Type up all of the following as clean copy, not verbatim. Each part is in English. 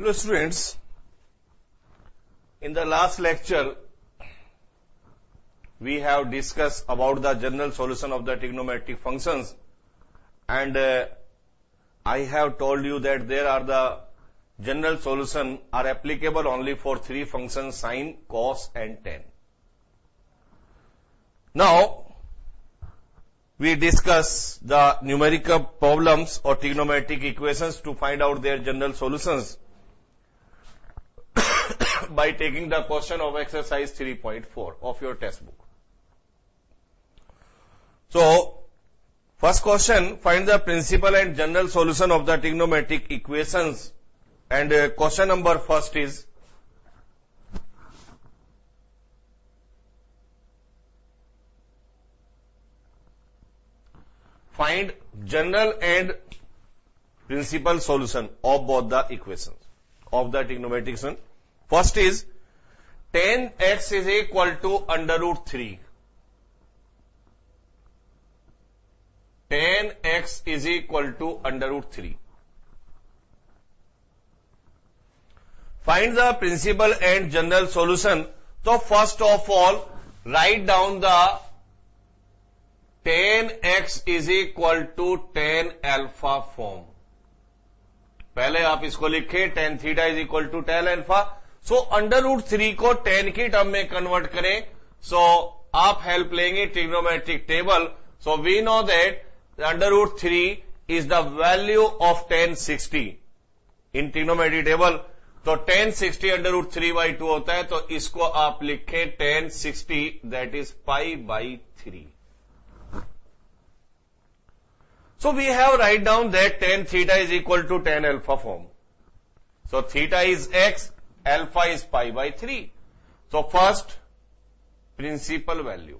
Hello students, in the last lecture we have discussed about the general solution of the trigonometric functions, and I have told you that there are the general solution are applicable only for three functions: sine, cos and tan. Now we discuss the numerical problems or trigonometric equations to find out their general solutions by taking the question of exercise 3.4 of your textbook. So, first question, find the principal and general solution of the trigonometric equations, and question number first is find general and principal solution of both the equations of the trigonometric equation. First is tan x is equal to under root 3. Tan x is equal to under root 3. Find the principal and general solution. So first of all, write down the tan x is equal to tan alpha form. पहले आप इसको लिखें tan theta is equal to tan alpha. So under root 3 को tan की term में convert करें. So आप help लेंगे trigonometric table. So we know that under root 3 is the value of tan 60 in trigonometric table. तो tan 60 under root 3 by 2 होता है, तो इसको आप लिखें tan 60 that is pi by 3. So we have write down that tan theta is equal to tan alpha form. So theta is x, alpha is pi by 3. So first, principal value.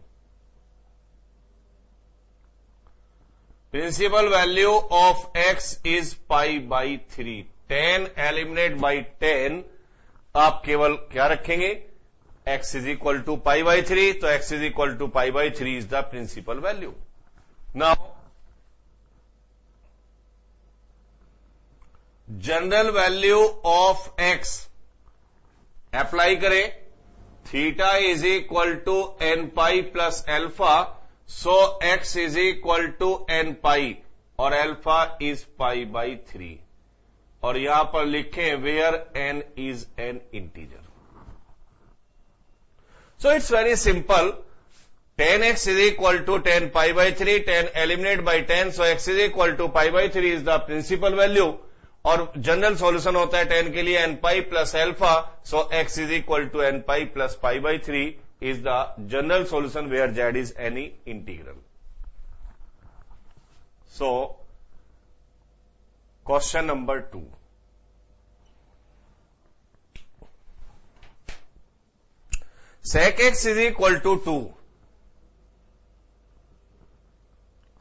Principal value of x is pi by 3. tan eliminate by tan, आप केवल क्या रखेंगे? x is equal to pi by 3, तो x is equal to pi by 3 is the principal value. Now, general value of x apply करें. Theta is equal to n pi plus alpha, so x is equal to n pi और alpha is pi by 3, और यहां पर लिखें where n is an integer. So it's very simple. tan x is equal to tan pi by 3, tan eliminate by tan, so x is equal to pi by 3 is the principal value, और general solution होता है tan के लिए n pi plus alpha, so x is equal to n pi plus pi by 3 is the general solution where z is any integral. So question number 2. sec x is equal to 2.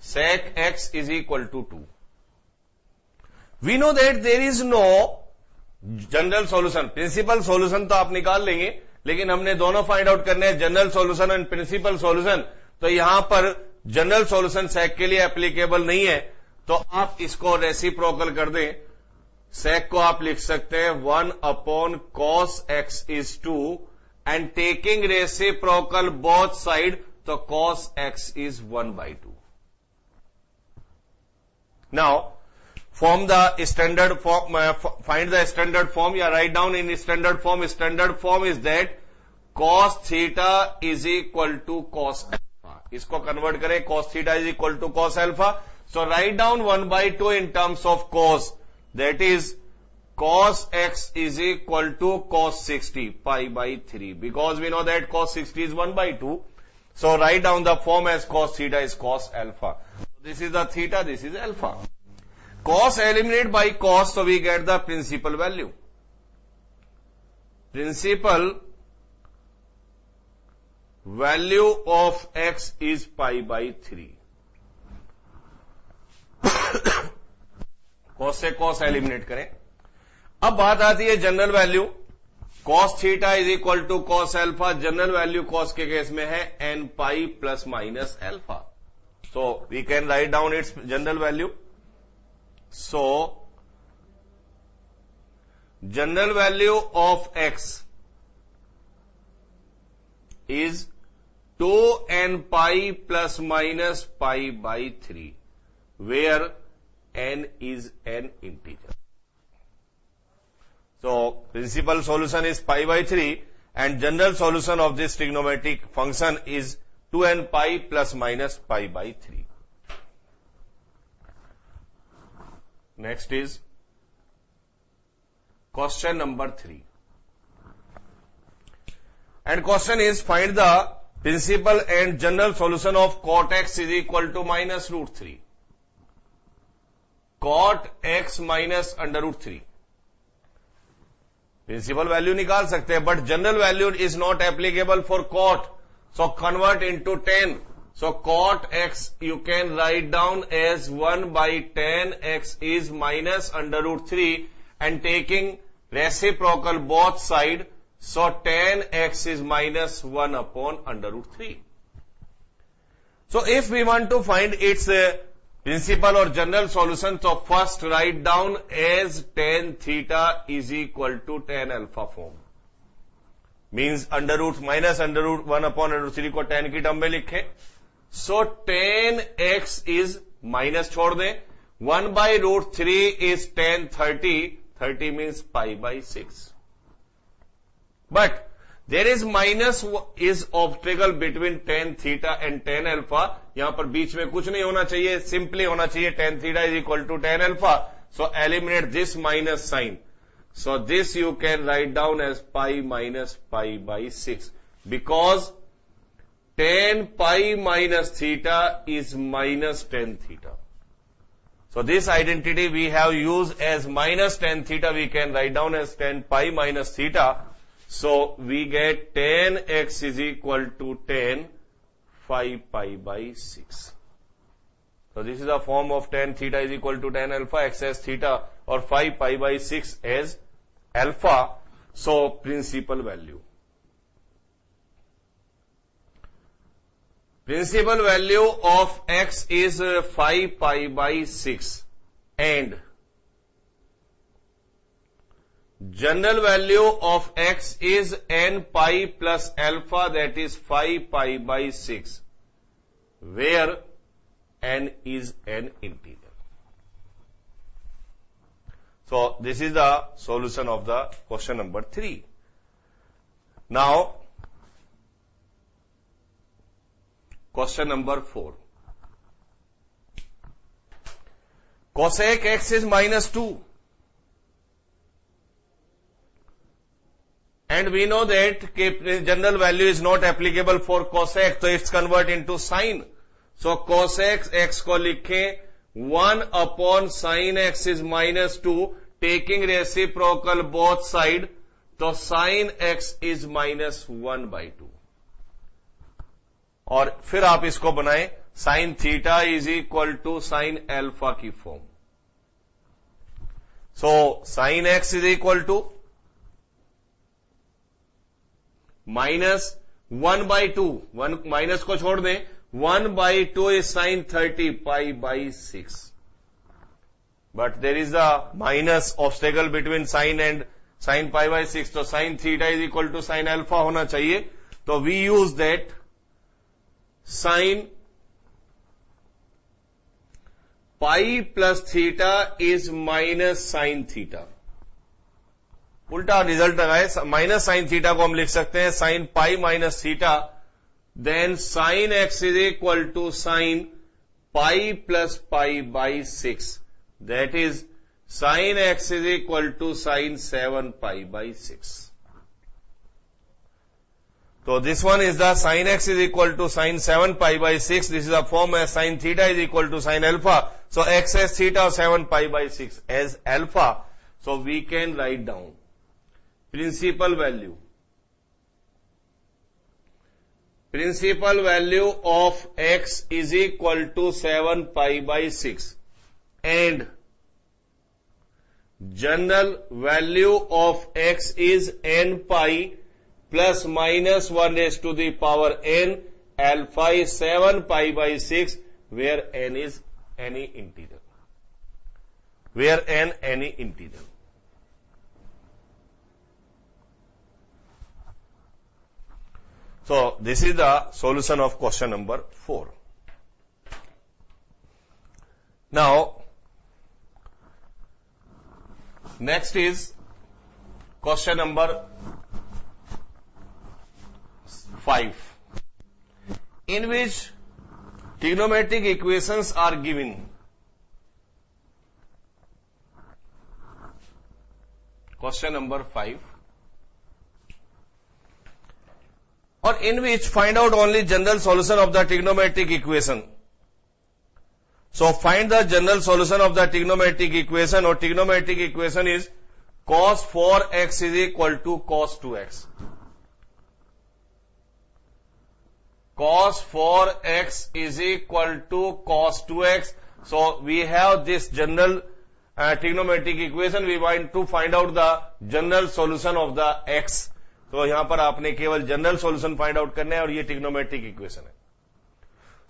sec x is equal to 2. We know that there is no general solution. Principal solution तो आप निकाल लेंगे, लेकिन हमने दोनों find out करने हैं, general solution and principal solution. तो यहां पर जनरल सॉल्यूशन सेक के लिए एप्लीकेबल नहीं है, तो आप इसको रेसिप्रोकल कर दें. सेक को आप लिख सकते हैं 1 upon cos x is 2 and taking reciprocal both side, तो cos x is 1 by 2. Now form the standard form, find the standard form. Yeah, write down in standard form. Standard form is that cos theta is equal to cos alpha. इसको convert करें, cos theta is equal to cos alpha. So write down 1 by 2 in terms of cos. That is cos x is equal to cos 60 pi by 3. Because we know that cos 60 is 1 by 2. So write down the form as cos theta is cos alpha. This is the theta, this is alpha. Cos eliminate by cos, so we get the principal value. Principal value of x is pi by 3. cos से cos eliminate करें. अब बात आती है general value. cos theta is equal to cos alpha. General value cos के case में है n pi plus minus alpha. So we can write down its general value. So general value of x is 2n pi plus minus pi by 3, where n is an integer. So, principal solution is pi by 3 and general solution of this trigonometric function is 2n pi plus minus pi by 3. Next is question number 3. And question is, find the principal and general solution of cot x is equal to minus root 3. Cot x minus under root 3. Principal value निकाल सकते हैं, but general value is not applicable for cot. So convert into tan. So cot x you can write down as 1 by tan x is minus under root 3 and taking reciprocal both side. So tan x is minus 1 upon under root 3. So if we want to find its principal or general solution, so first write down as tan theta is equal to tan alpha form. Means under root minus under root 1 upon under root 3 को tan की term में लिखें. So tan x is minus छोड़ दें. 1 by root 3 is tan 30. 30 means pi by 6. But there is minus is obstacle between tan theta and tan alpha. यहां पर बीच में कुछ नहीं होना चाहिए, simply होना चाहिए tan theta is equal to tan alpha. So eliminate this minus sign. So this you can write down as pi minus pi by 6 because tan pi minus theta is minus tan theta. So this identity we have used as minus tan theta, we can write down as tan pi minus theta. So we get tan x is equal to tan 5 pi by 6. So this is the form of tan theta is equal to tan alpha, x as theta or 5 pi by 6 as alpha. So principal value. Principal value of x is 5 pi by 6 and general value of x is n pi plus alpha, that is 5 pi by 6, where n is an integer. So this is the solution of the question number 3. Now question number 4. Cosec x is minus 2. And we know that general value is not applicable for cosec, so it's convert into sine. So cosec x को लिखें 1 upon sin x is minus 2, taking reciprocal both side, तो sin x is minus 1 by 2. और फिर आप इसको बनाएं sin theta is equal to sin alpha की form. So sin x is equal to minus 1 by 2, 1 minus को छोड़ दें, 1 by 2 is sin 30 pi by 6. But there is a minus obstacle between sin and sin pi by 6, so sin theta is equal to sin alpha होना चाहिए. तो we use that sin pi plus theta is minus sin theta. उल्टा result लगाए, minus sine theta को हम लिख सकते हैं sine pi minus theta, then sine x is equal to sine pi plus pi by 6, that is sine x is equal to sine 7 pi by 6. So this one is the sin x is equal to sin 7 pi by 6. This is a form as sin theta is equal to sin alpha. So x as theta 7 pi by 6 as alpha. So we can write down principal value. Principal value of x is equal to 7 pi by 6 and general value of x is n pi plus minus 1 raised to the power n, alpha is 7 pi by 6, where n is any integer. Where n any integer. So this is the solution of question number 4. Now, next is question number 5, in which trigonometric equations are given. Question number 5. Or in which find out only general solution of the trigonometric equation. So find the general solution of the trigonometric equation, or trigonometric equation is cos 4x is equal to cos 2x. Cos 4x is equal to cos 2x. So we have this general trigonometric equation. We want to find out the general solution of the x. तो यहां पर आपने केवल general solution find out करना है, और ये trigonometric equation है.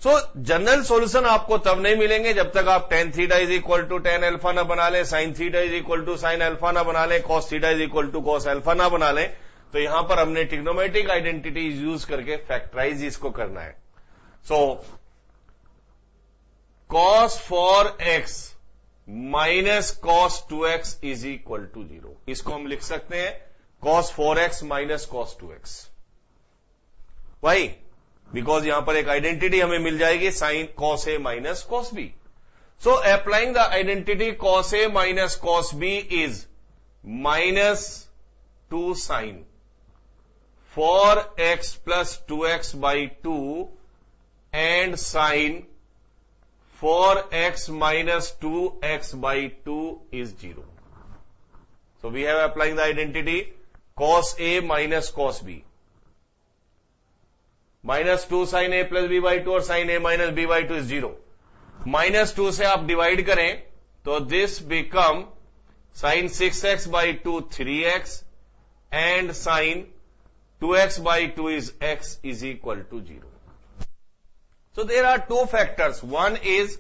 सो जनरल सॉल्यूशन आपको तब नहीं मिलेंगे जब तक आप tan theta is equal to tan alpha ना बना लें, sin theta is equal to sin alpha ना बना लें, cos theta is equal to cos alpha ना बना लें. तो यहां पर हमने ट्रिग्नोमेट्रिक आइडेंटिटी यूज करके फैक्टराइज इसको करना है. So cos 4x minus cos 2x is equal to 0. इसको हम लिख सकते हैं cos 4x minus cos 2x. Why? Because यहां पर एक आइडेंटिटी हमें मिल जाएगी sine cos a minus cos b. So applying the identity cos a minus cos b is minus 2 sine 4x plus 2x by 2 and sine 4x minus 2x by 2 is 0. So we have applying the identity cos A minus cos B. Minus 2 sin A plus B by 2 और sin A minus B by 2 is 0. Minus 2 से आप divide करें तो this become sin 6x by 2 3x and sin 2x by 2 is x is equal to 0. So there are two factors. One is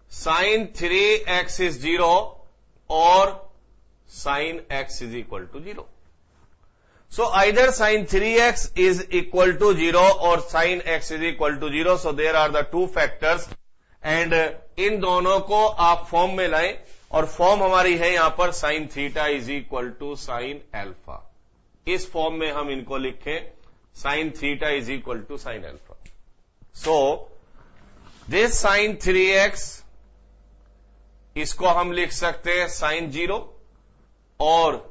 sin 3x is 0 or sin x is equal to 0. So either sin 3x is equal to 0 or sin x is equal to 0. So there are the two factors and इन दोनों को आप form में लाएं और form हमारी है यहां पर sin theta is equal to sin alpha. इस फॉर्म में हम इनको लिखें sin theta is equal to sin alpha. So, this sin 3x इसको हम लिख सकते हैं sin 0 और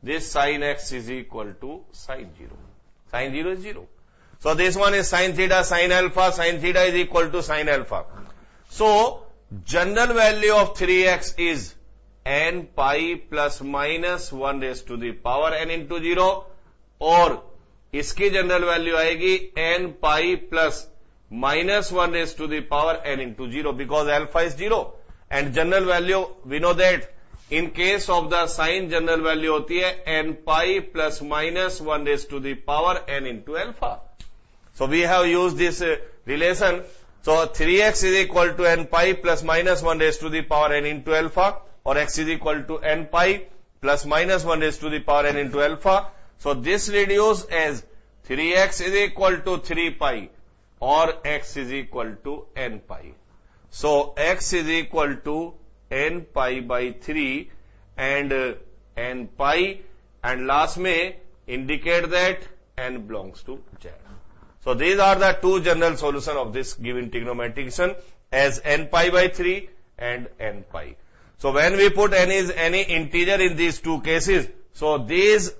this sin x is equal to sin 0. Sin 0 is 0. So, this one is sin theta, sin alpha, sin theta is equal to sin alpha. So, general value of 3x is n pi plus minus 1 raised to the power n into 0 और इसकी general value आएगी n pi plus minus 1 raised to the power n into 0 because alpha is 0 and general value we know that in case of the sin general value होती है n pi plus minus 1 raised to the power n into alpha. So we have used this relation. So 3x is equal to n pi plus minus 1 raised to the power n into alpha or x is equal to n pi plus minus 1 raised to the power n into alpha. So this reduces as 3x is equal to 3 pi or x is equal to n pi. So x is equal to n pi by 3 and n pi and last में indicate that n belongs to z. So these are the two general solution of this given trigonometric equation as n pi by 3 and n pi. So when we put n is any integer in these two cases, so these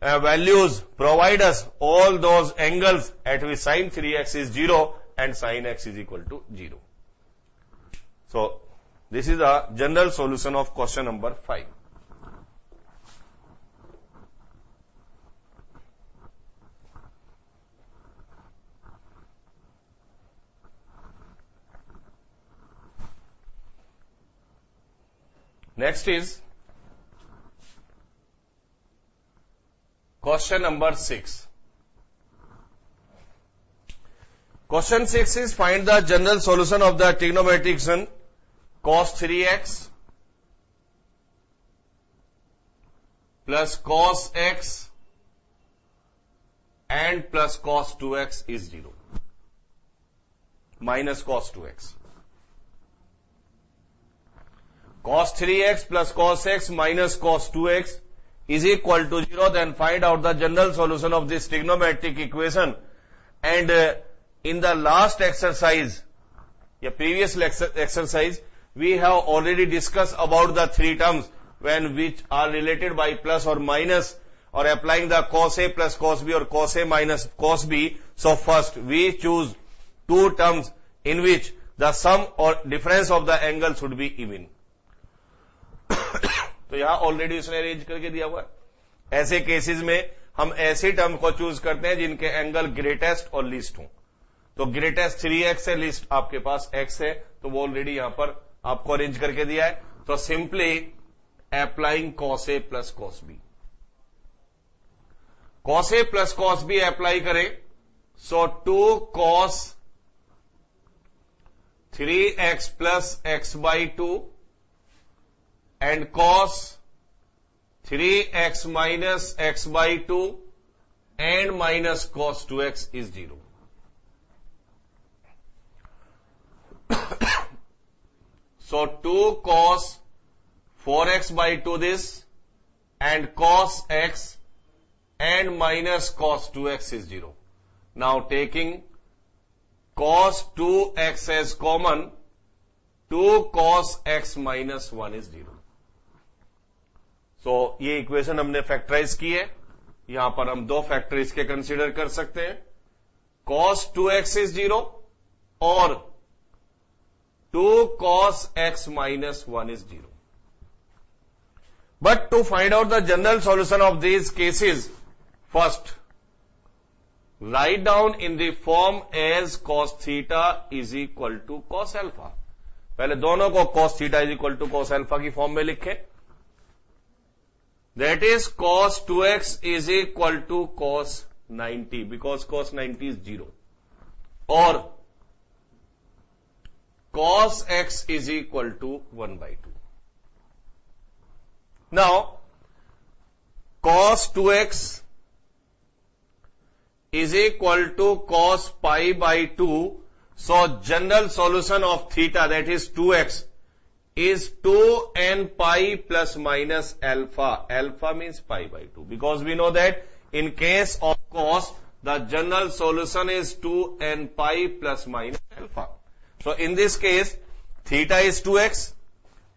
values provide us all those angles at which sin 3x is 0 and sin x is equal to 0. So, this is the general solution of question number 5. Next is question number 6. Question 6 is find the general solution of the trigonometric equation cos 3x plus cos x and plus cos 2x is 0. Minus cos 2x. Cos 3x plus cos x minus cos 2x is equal to 0. Then find out the general solution of this trigonometric equation. And in the last exercise, previous exercise, we have already discussed about the three terms which are related by plus or minus, or applying the cos A plus cos B or cos A minus cos B. So first we choose two terms in which the sum or difference of the angle should be even. तो यहां already उसने arrange करके दिया हुआ है। ऐसे cases में हम ऐसे टर्म को चूज करते हैं जिनके एंगल ग्रेटेस्ट और लीस्ट हो। तो ग्रेटेस्ट 3x है, लीस्ट आपके पास x है, तो वो ऑलरेडी यहां पर आपको अरेंज करके दिया है। तो simply applying cos A plus cos B, cos A plus cos B apply करें। सो 2 cos 3x plus x by 2 and cos 3x minus x by 2 and minus cos 2x is 0. So 2 cos 4x by 2 this and cos x and minus cos 2x is 0. Now taking cos 2x as common, 2 cos x minus 1 is 0. So ये equation हमने factorise की है। यहां पर हम दो factor इसके consider कर सकते हैं, cos 2x is 0 और 2 cos x minus 1 is 0. But to find out the general solution of these cases, first write down in the form as cos theta is equal to cos alpha. पहले दोनों को cos theta is equal to cos alpha की form में लिखें। That is cos 2x is equal to cos 90 because cos 90 is 0. और cos x is equal to 1 by 2. Now, cos 2x is equal to cos pi by 2. So, general solution of theta, that is 2x, is 2n pi plus minus alpha. Alpha means pi by 2. Because we know that in case of cos, the general solution is 2n pi plus minus alpha. So, in this case, theta is 2x,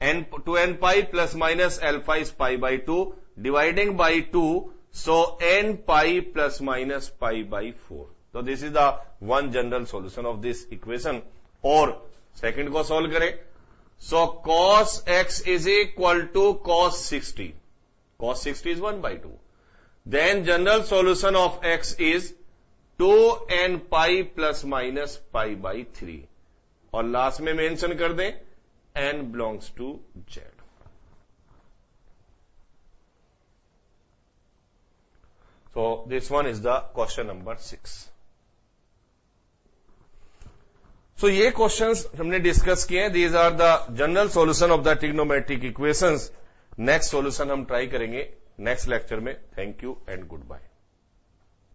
and 2n pi plus minus alpha is pi by 2, dividing by 2, so n pi plus minus pi by 4. So, this is the one general solution of this equation. और second को solve करें। So, cos x is equal to cos 60. Cos 60 is 1 by 2. Then, general solution of x is 2n pi plus minus pi by 3. और last में mention कर दें n belongs to z. So, this one is the question number 6. So, ये questions हमने discuss किए हैं। These are the general solution of the trigonometric equations. Next solution हम try करेंगे नेक्स्ट लेक्चर में। Thank you and good bye.